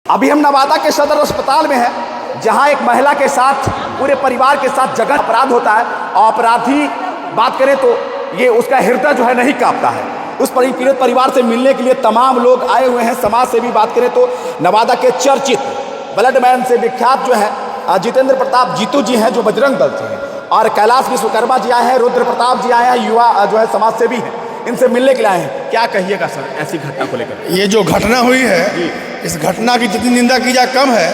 अभी हम नवादा के सदर अस्पताल में हैं, जहां एक महिला के साथ पूरे परिवार के साथ जघन्य अपराध होता है और अपराधी बात करें तो ये उसका हृदय जो है नहीं कांपता है। उस पीड़ित परिवार से मिलने के लिए तमाम लोग आए हुए हैं। समाज से भी बात करें तो नवादा के चर्चित ब्लड मैन से विख्यात जो है जितेंद्र प्रताप जीतू जी हैं, जो बजरंग दल से हैं, और कैलाश विश्वकर्मा जी आए हैं, रुद्र प्रताप जी आए हैं, युवा जो है समाज सेवी हैं, इनसे मिलने के लिए आए हैं। क्या कहिएगा सर ऐसी घटना को लेकर? ये जो घटना हुई है, इस घटना की जितनी निंदा की जाए कम है।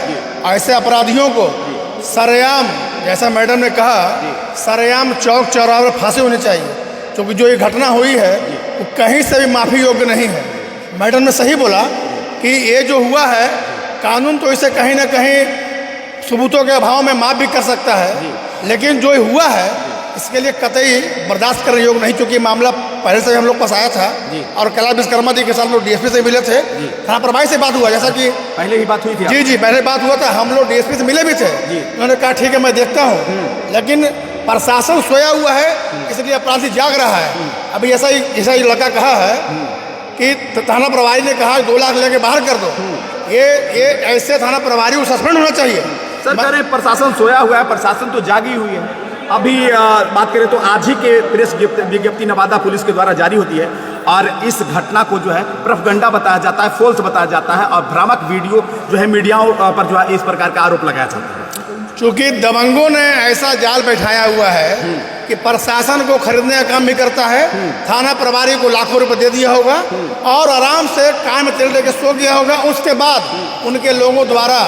ऐसे अपराधियों को सरेआम, जैसा मैडम ने कहा, सरेआम चौक चौराहे पर फांसी होनी चाहिए, क्योंकि जो ये घटना हुई है वो कहीं से भी माफ़ी योग्य नहीं है। मैडम ने सही बोला कि ये जो हुआ है, कानून तो इसे कहीं ना कहीं सबूतों के अभाव में माफ़ भी कर सकता है, लेकिन जो हुआ है इसके लिए कतई बर्दाश्त करने योग्य नहीं, क्योंकि मामला पहले से हम लोग पास आया था और कैलाश विश्वकर्मा जी के साथ लोग डीएसपी से मिले थे, थाना प्रभारी से बात हुआ, जैसा कि पहले ही बात हुई थी। जी पहले बात हुआ था, हम लोग डीएसपी से मिले भी थे। उन्होंने कहा ठीक है मैं देखता हूँ, लेकिन प्रशासन सोया हुआ है, इसलिए अपराधी जाग रहा है। अभी ऐसा ही लड़का कहा है कि थाना प्रभारी ने कहा 2 लाख लेके बाहर कर दो। ये ऐसे थाना प्रभारी को सस्पेंड होना चाहिए। सर कह रहे प्रशासन सोया हुआ है, प्रशासन तो जागी हुई है। अभी बात करें तो आज ही के प्रेस विज्ञप्ति नवादा पुलिस के द्वारा जारी होती है और इस घटना को जो है प्रोपगेंडा बताया जाता है, फॉल्स बताया जाता है और भ्रामक वीडियो जो है मीडियाओं पर जो है इस प्रकार का आरोप लगाया जाता है। क्योंकि दबंगों ने ऐसा जाल बैठाया हुआ है कि प्रशासन को खरीदने का काम भी करता है, थाना प्रभारी को लाखों रुपए दे दिया होगा और आराम से कान में तेल लेके सो गया होगा। उसके बाद उनके लोगों द्वारा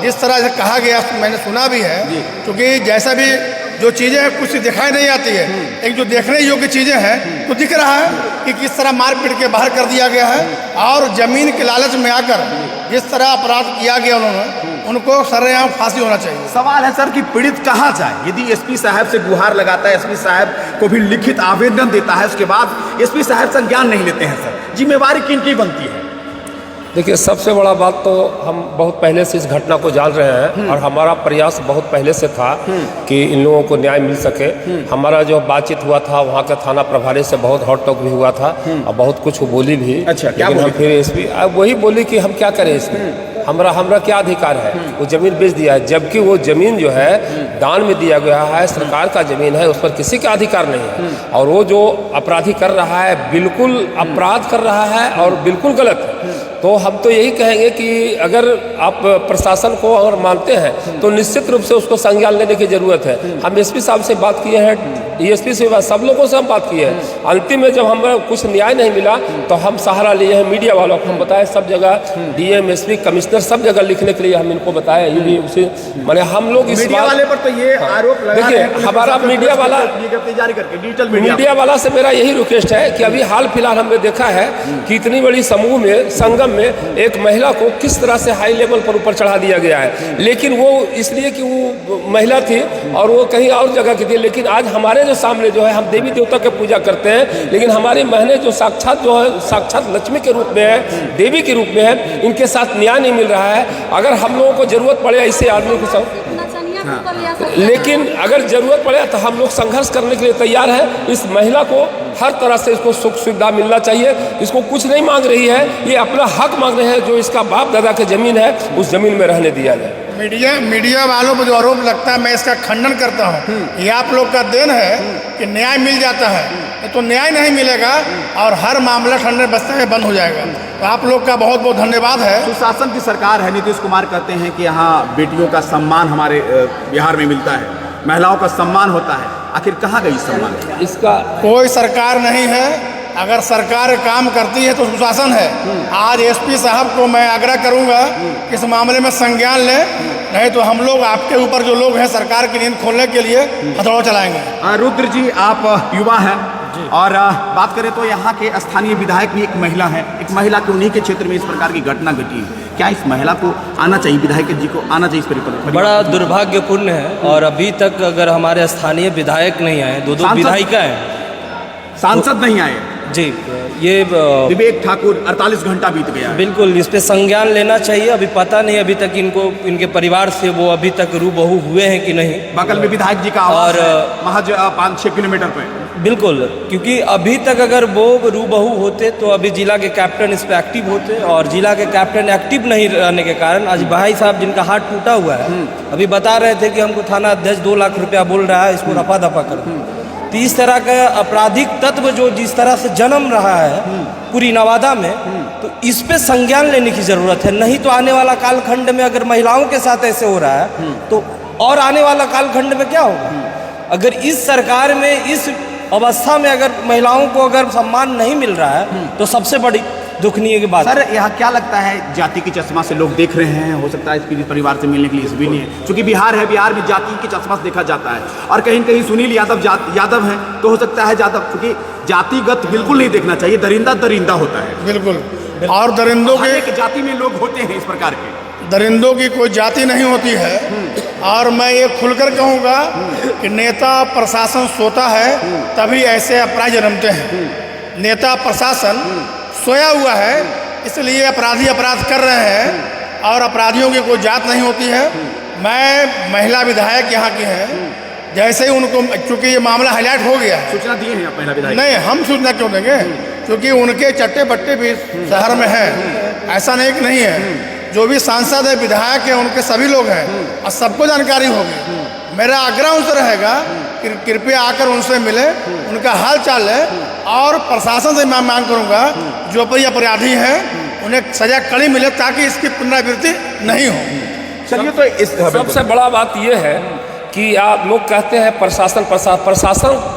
जिस तरह से कहा गया, मैंने सुना भी है, क्योंकि जैसा भी जो चीज़ें हैं कुछ दिखाई नहीं आती है, एक जो देखने योग्य चीज़ें हैं तो दिख रहा है कि किस तरह मार पीट के बाहर कर दिया गया है और ज़मीन के लालच में आकर जिस तरह अपराध किया गया उनको सरेआम फांसी होना चाहिए। सवाल है सर कि पीड़ित कहाँ जाए? यदि एसपी साहब से गुहार लगाता है, एसपी साहब को भी लिखित आवेदन देता है, उसके बाद एसपी साहब संज्ञान नहीं लेते हैं, सर जिम्मेवारी किनकी बनती है? देखिए, सबसे बड़ा बात तो हम बहुत पहले से इस घटना को जान रहे हैं और हमारा प्रयास बहुत पहले से था कि इन लोगों को न्याय मिल सके। हमारा जो बातचीत हुआ था वहाँ के थाना प्रभारी से बहुत हॉट टॉक भी हुआ था और बहुत कुछ बोली भी। अच्छा, क्या लेकिन हम फिर एसपी वही बोली कि हम क्या करें इसमें, हमारा क्या अधिकार है? वो ज़मीन बेच दिया है, जबकि वो ज़मीन जो है दान में दिया गया है, सरकार का ज़मीन है, उस पर किसी का अधिकार नहीं है। और वो जो अपराधी कर रहा है बिल्कुल अपराध कर रहा है और बिल्कुल गलत है। तो हम तो यही कहेंगे कि अगर आप प्रशासन को अगर मानते हैं तो निश्चित रूप से उसको संज्ञान लेने की ज़रूरत है। हम एसपी साहब से बात किए हैं, डीएसपी से सब लोगों से हम बात किए हैं। अंतिम में जब हमें कुछ न्याय नहीं मिला तो हम सहारा लिए हैं मीडिया वालों को। हम बताए सब जगह डीएम, एसपी, कमिश्नर सब जगह लिखने के लिए हम इनको बताया। ये भी उसे माने हम लोग इस मीडिया वाले पर तो ये आरोप लगा देखिए, हमारा मीडिया वाला जारी करके डिजिटल मीडिया वाला से मेरा यही रिक्वेस्ट है कि अभी हाल फिलहाल हमने देखा है कि इतनी बड़ी समूह में, संगम में एक महिला को किस तरह से हाई लेवल पर ऊपर चढ़ा दिया गया है। लेकिन वो इसलिए कि वो महिला थी और वो कहीं और जगह की थी। लेकिन आज हमारे जो सामने जो है, हम देवी देवता की पूजा करते हैं, लेकिन हमारी बहनें जो साक्षात जो है साक्षात लक्ष्मी के रूप में है, देवी के रूप में है, इनके साथ न्याय नहीं मिल रहा है। अगर हम लोगों को जरूरत पड़े ऐसे आदमी को सब, लेकिन अगर जरूरत पड़े तो हम लोग संघर्ष करने के लिए तैयार है। इस महिला को हर तरह से इसको सुख सुविधा मिलना चाहिए। इसको कुछ नहीं मांग रही है, ये अपना हक मांग रहे हैं। जो इसका बाप दादा की जमीन है उस जमीन में रहने दिया जाए। मीडिया वालों पर जो आरोप लगता है मैं इसका खंडन करता हूँ। ये आप लोग का देन है कि न्याय मिल जाता है, तो न्याय नहीं मिलेगा और हर मामला ठंडे बस्ते में बंद हो जाएगा। तो आप लोग का बहुत बहुत धन्यवाद है। सुशासन की सरकार है, नीतीश कुमार कहते हैं कि यहाँ बेटियों का सम्मान हमारे बिहार में मिलता है, महिलाओं का सम्मान होता है। आखिर कहाँ गई सम्मान? इसका कोई सरकार नहीं है। अगर सरकार काम करती है तो सुशासन है। आज एसपी साहब को मैं आग्रह करूंगा कि इस मामले में संज्ञान लें, नहीं तो हम लोग आपके ऊपर जो लोग हैं सरकार की नींद खोलने के लिए हथौड़ा चलाएंगे। रुद्र जी, आप युवा हैं और बात करें तो यहाँ के स्थानीय विधायक भी एक महिला है। एक महिला के उन्हीं के क्षेत्र में इस प्रकार की घटना घटी है। क्या इस महिला को आना चाहिए, विधायक जी को आना चाहिए इस पर? बड़ा दुर्भाग्यपूर्ण है। और अभी तक अगर हमारे स्थानीय विधायक नहीं आए, 2 विधायिका हैं, सांसद नहीं आए जी, ये विवेक ठाकुर 48 घंटा बीत गया। बिल्कुल इस पे संज्ञान लेना चाहिए। अभी पता नहीं अभी तक इनके परिवार से वो अभी तक रूबरू हुए हैं कि नहीं। बगल में विधायक जी का और महज 5-6 किलोमीटर पे बिल्कुल, क्योंकि अभी तक अगर वो रूबहू होते तो अभी जिला के कैप्टन इस पर एक्टिव होते, और जिला के कैप्टन एक्टिव नहीं रहने के कारण आज भाई साहब जिनका हाथ टूटा हुआ है अभी बता रहे थे कि हमको थाना अध्यक्ष 2 लाख रुपया बोल रहा है, इसको रफा दफा कर दो। तो इस तरह का आपराधिक तत्व जो जिस तरह से जन्म रहा है पूरी नवादा में, तो इस पे संज्ञान लेने की ज़रूरत है। नहीं तो आने वाला कालखंड में अगर महिलाओं के साथ ऐसे हो रहा है तो और आने वाला कालखंड में क्या होगा। अगर इस सरकार में इस अवस्था में अगर महिलाओं को अगर सम्मान नहीं मिल रहा है तो सबसे बड़ी दुखनीय की बात। सर यहाँ क्या लगता है, जाति की चश्मा से लोग देख रहे हैं, हो सकता है इस पीड़ित परिवार से मिलने के लिए भी नहीं है, क्योंकि बिहार है, बिहार में जाति की चश्मा से देखा जाता है, और कहीं न कहीं सुनील यादव हैं तो हो सकता है यादव, क्योंकि जातिगत बिल्कुल नहीं देखना चाहिए, दरिंदा दरिंदा होता है। बिल्कुल, और दरिंदों के एक जाति में लोग होते हैं इस प्रकार के, दरिंदों की कोई जाति नहीं होती है। और मैं ये खुलकर कहूँगा कि नेता प्रशासन सोता है तभी ऐसे अपराध जन्मते हैं। नेता प्रशासन सोया हुआ है इसलिए अपराधी अपराध कर रहे हैं, और अपराधियों की कोई जात नहीं होती है। मैं महिला विधायक यहाँ की हैं, जैसे ही उनको, क्योंकि ये मामला हाईलाइट हो गया है, सूचना दिए हैं आप महिला विधायक? नहीं, हम सूचना क्यों देंगे, क्योंकि उनके चट्टे बट्टे भी शहर में हैं, ऐसा नहीं कि नहीं है। जो भी सांसद है, विधायक है, उनके सभी लोग हैं और सबको जानकारी होगी। मेरा आग्रह उनसे रहेगा कि कृपया आकर उनसे मिले, उनका हाल चाल है, और प्रशासन से मैं मांग करूंगा जो पर अपराधी हैं उन्हें सजा कड़ी मिले ताकि इसकी पुनरावृत्ति नहीं हो। चलिए, तो इस सबसे बड़ा बात यह है कि आप लोग कहते हैं प्रशासन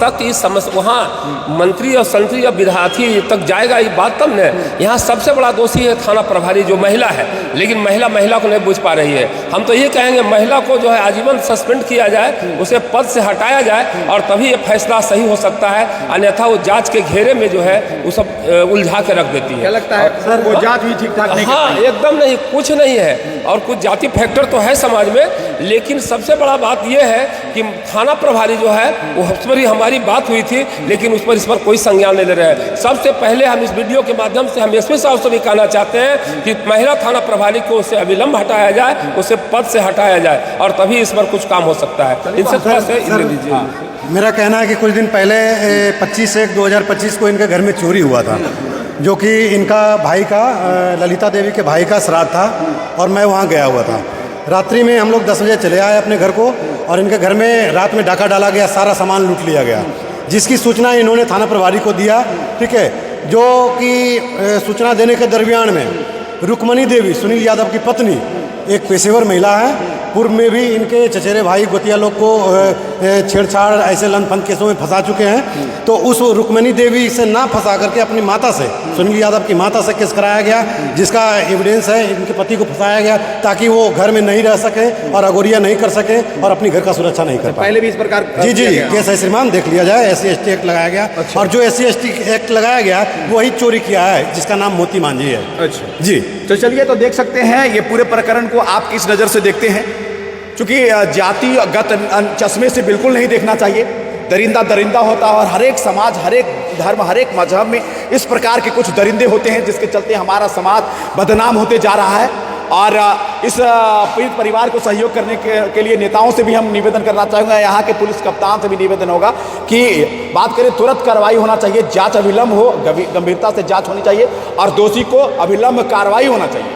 तक इस समस्या, वहाँ मंत्री और संतरी या विधायक तक जाएगा ये बात तब न। यहाँ सबसे बड़ा दोषी है थाना प्रभारी जो महिला है, लेकिन महिला को नहीं बुझ पा रही है। हम तो ये कहेंगे महिला को जो है आजीवन सस्पेंड किया जाए, उसे पद से हटाया जाए, और तभी ये फैसला सही हो सकता है, अन्यथा वो जांच के घेरे में जो है वो सब उलझा के रख देती है। क्या लगता है सर, वो जांच भी ठीक ठाक नहीं? हाँ, एकदम नहीं, कुछ नहीं है, और कुछ जाति फैक्टर तो है समाज में, लेकिन सबसे बड़ा बात यह है कि थाना प्रभारी जो है वो उस पर ही हमारी बात हुई थी, लेकिन उस पर इस पर कोई संज्ञान नहीं ले रहे हैं। सबसे पहले हम इस वीडियो के माध्यम से हम एसपी साहब से भी कहना चाहते हैं कि महिला थाना प्रभारी को उससे अविलंब हटाया जाए, उसे पद से हटाया जाए, और तभी इस पर कुछ काम हो सकता है। इनसे थोड़ा सा मेरा कहना है कि कुछ दिन पहले 25/1/2025 को इनके घर में चोरी हुआ था, जो कि इनका भाई का, ललिता देवी के भाई का श्राद्ध था, और मैं वहाँ गया हुआ था। रात्रि में हम लोग 10 बजे चले आए अपने घर को, और इनके घर में रात में डाका डाला गया, सारा सामान लूट लिया गया, जिसकी सूचना इन्होंने थाना प्रभारी को दिया। ठीक है, जो कि सूचना देने के दरमियान में रुक्मणी देवी, सुनील यादव की पत्नी, एक पेशेवर महिला है, पूर्व में भी इनके चचेरे भाई गोतिया लोग को छेड़छाड़ ऐसे लंदफंद केसों में फंसा चुके हैं। तो उस रुक्मणी देवी से ना फंसा करके अपनी माता से, सुनील यादव की माता से केस कराया गया, जिसका एविडेंस है इनके पति को फंसाया गया ताकि वो घर में नहीं रह सके और अगोरिया नहीं कर सके और अपनी घर का सुरक्षा नहीं कर पाए। पहले भी इस प्रकार जी केस है श्रीमान, देख लिया जाए, SC/ST एक्ट लगाया गया। अच्छा। और जो SC/ST एक्ट लगाया गया वही चोरी किया है, जिसका नाम मोती मांझी है। अच्छा जी, तो चलिए, तो देख सकते हैं ये पूरे प्रकरण को आप किस नज़र से देखते हैं, क्योंकि जातिगत चश्मे से बिल्कुल नहीं देखना चाहिए। दरिंदा होता है, और हर एक समाज, हर एक धर्म, हर एक मजहब में इस प्रकार के कुछ दरिंदे होते हैं, जिसके चलते हमारा समाज बदनाम होते जा रहा है। और इस पीड़ित परिवार को सहयोग करने के लिए नेताओं से भी हम निवेदन करना चाहेंगे, यहाँ के पुलिस कप्तान से भी निवेदन होगा कि बात करें, तुरंत कार्रवाई होना चाहिए, जांच अविलंब हो, गंभीरता से जांच होनी चाहिए, और दोषी को अविलंब कार्रवाई होना चाहिए।